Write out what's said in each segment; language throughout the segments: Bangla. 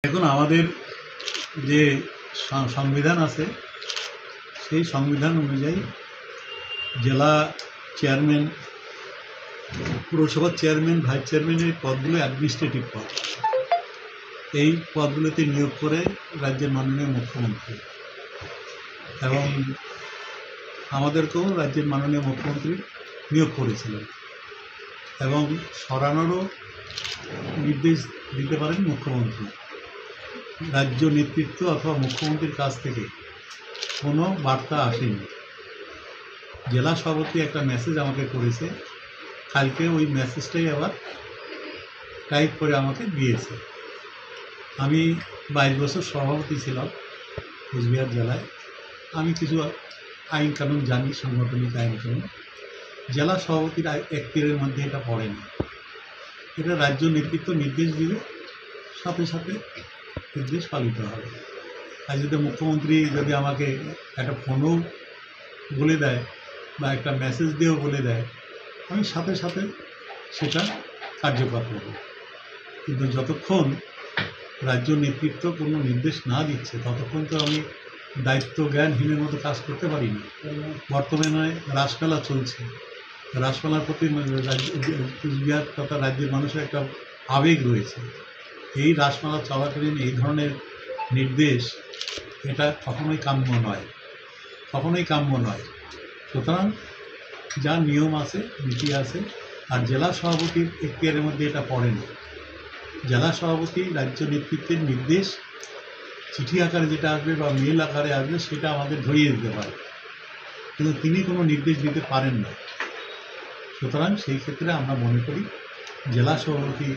এখন আমাদের যে সংবিধান আছে সেই সংবিধান অনুযায়ী জেলা চেয়ারম্যান, পুরসভার চেয়ারম্যান, ভাইস চেয়ারম্যানের পদগুলো অ্যাডমিনিস্ট্রেটিভ পদ। এই পদগুলোতে নিয়োগ করে রাজ্যের মাননীয় মুখ্যমন্ত্রী, এবং আমাদেরকেও রাজ্যের মাননীয় মুখ্যমন্ত্রী নিয়োগ করেছিলেন, এবং সরানোরও নির্দেশ দিতে পারেন মুখ্যমন্ত্রী। রাজ্য নেতৃত্ব অথবা মুখ্যমন্ত্রীর কাছ থেকে কোনো বার্তা আসেনি। জেলা সভাপতি একটা মেসেজ আমাকে করেছে, কালকে ওই মেসেজটাই আবার টাইপ করে আমাকে দিয়েছে। আমি 22 বছর সভাপতি ছিলাম কোচবিহার জেলায়। আমি কিছু আইন কানুন জানি, সাংগঠনিক আইন কানুন। জেলা সভাপতির এখতিয়ারের মধ্যে এটা পড়ে না। এটা রাজ্য নেতৃত্ব নির্দেশ দিবে, সাথে সাথে নির্দেশ পালিত হবে। আর যদি মুখ্যমন্ত্রী যদি আমাকে একটা ফোনও বলে দেয় বা একটা মেসেজ দিয়েও বলে দেয়, আমি সাথে সাথে সেটা কার্যকর করব। কিন্তু যতক্ষণ রাজ্য নেতৃত্ব কোনো নির্দেশ না দিচ্ছে ততক্ষণ তো আমি দায়িত্ব জ্ঞানহীনের মতো কাজ করতে পারি না। বর্তমানে রাসমেলা চলছে, রাসমেলার প্রতি কুচবিহার তথা রাজ্যের মানুষের একটা আবেগ রয়েছে। এই রাসমেলা চলাকালীন এই ধরনের নির্দেশ এটা কখনোই কাম্য নয়, কখনোই কাম্য নয়। সুতরাং যা নিয়ম আছে, নীতি আছে, আর জেলা সভাপতির এখতিয়ারের মধ্যে এটা পড়ে না। জেলা সভাপতি রাজ্য নেতৃত্বের নির্দেশ চিঠি আকারে যেটা আসবে বা মেল আকারে আসবে সেটা আমাদের ধরিয়ে দিতে পারে, কিন্তু তিনি কোনো নির্দেশ দিতে পারেন না। সুতরাং সেই ক্ষেত্রে আমরা মনে করি জেলা সভাপতি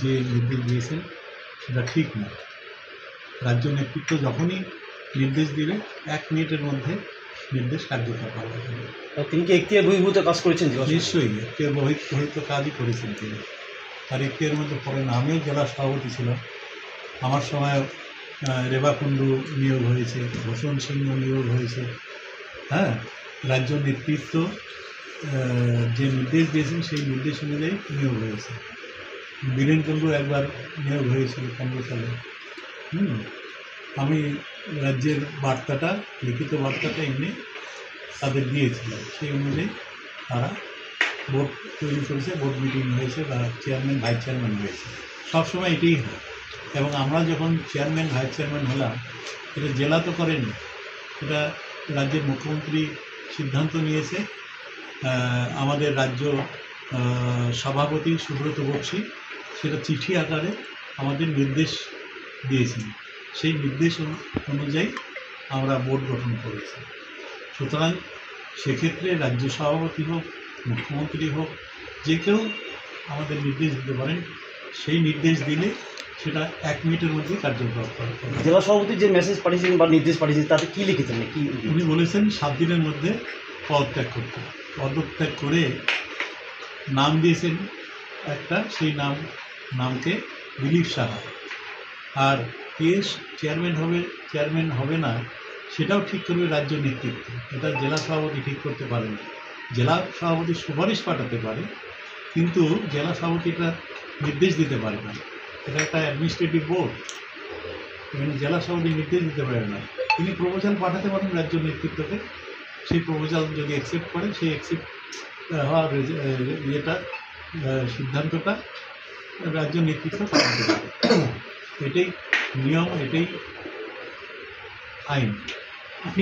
যে নির্দেশ দিয়েছেন সেটা ঠিক না। রাজ্য নেতৃত্ব যখনই নির্দেশ দিবে 1 মিনিটের মধ্যে নির্দেশ কার্যকর করা হবে। তিনি কি এখতিয়ার বহির্ভূত কাজ করেছেন? নিশ্চয়ই এখতিয়ার বহির্ভূত কাজই করেছেন তিনি। তার এখতিয়ারের মধ্যে পড়ে না। আমিও জেলা সভাপতি ছিলাম, আমার সময় রেবা কুণ্ডু নিয়োগ হয়েছে, ভূষণ সিংহ নিয়োগ হয়েছে। হ্যাঁ, রাজ্য নেতৃত্ব যে নির্দেশ দিয়েছেন সেই নির্দেশ অনুযায়ী নিয়োগ হয়েছে। বীরেন কুণ্ডু একবার নিয়োগ হয়েছিল 15 সালে। আমি রাজ্যের বার্তাটা, লিখিত বার্তাটা এমনি তাদের দিয়েছিলাম, সেই অনুযায়ী তারা বোর্ড তৈরি করেছে, বোর্ড মিটিং হয়েছে বা চেয়ারম্যান ভাইস চেয়ারম্যান হয়েছে। সবসময় এটাই হয়। এবং আমরা যখন চেয়ারম্যান ভাইস চেয়ারম্যান হলাম, এটা জেলা তো করেনি, এটা রাজ্যের মুখ্যমন্ত্রী সিদ্ধান্ত নিয়েছে। আমাদের রাজ্য সভাপতি সুব্রত বক্সী সেটা চিঠি আকারে আমাদের নির্দেশ দিয়েছেন, সেই নির্দেশ অনুযায়ী আমরা বোর্ড গঠন করেছি। সুতরাং সেক্ষেত্রে রাজ্য সভাপতি হোক, মুখ্যমন্ত্রী হোক, যে কেউ আমাদের নির্দেশ দিতে পারেন। সেই নির্দেশ দিলে সেটা 1 মিনিটের মধ্যে কার্যকর করা। জেলা সভাপতি যে মেসেজ পাঠিয়েছেন বা নির্দেশ পাঠিয়েছেন তাতে কী লিখেছেন? কি উনি বলেছেন 7 দিনের মধ্যে পদত্যাগ করতে। পদত্যাগ করে নাম দিয়েছেন একটা, সেই নামকে দিলীপ সাহা। আর কে চেয়ারম্যান হবে না সেটাও ঠিক করবে রাজ্য নেতৃত্ব। এটা জেলা সভাপতি ঠিক করতে পারে না। জেলা সভাপতি সুপারিশ পাঠাতে পারে, কিন্তু জেলা সভাপতি এটা নির্দেশ দিতে পারে না। এটা একটা অ্যাডমিনিস্ট্রেটিভ বোর্ড, এখানে জেলা সভাপতি নির্দেশ দিতে পারে না। তিনি প্রপোজাল পাঠাতে পারেন রাজ্য নেতৃত্বকে, সেই প্রপোজাল যদি অ্যাকসেপ্ট করে, সেই অ্যাকসেপ্ট হওয়ার সিদ্ধান্তটা রাজ্য নেতৃত্ব পাঠাতে পারে। এটাই নিয়ম, এটাই আইন। আপনি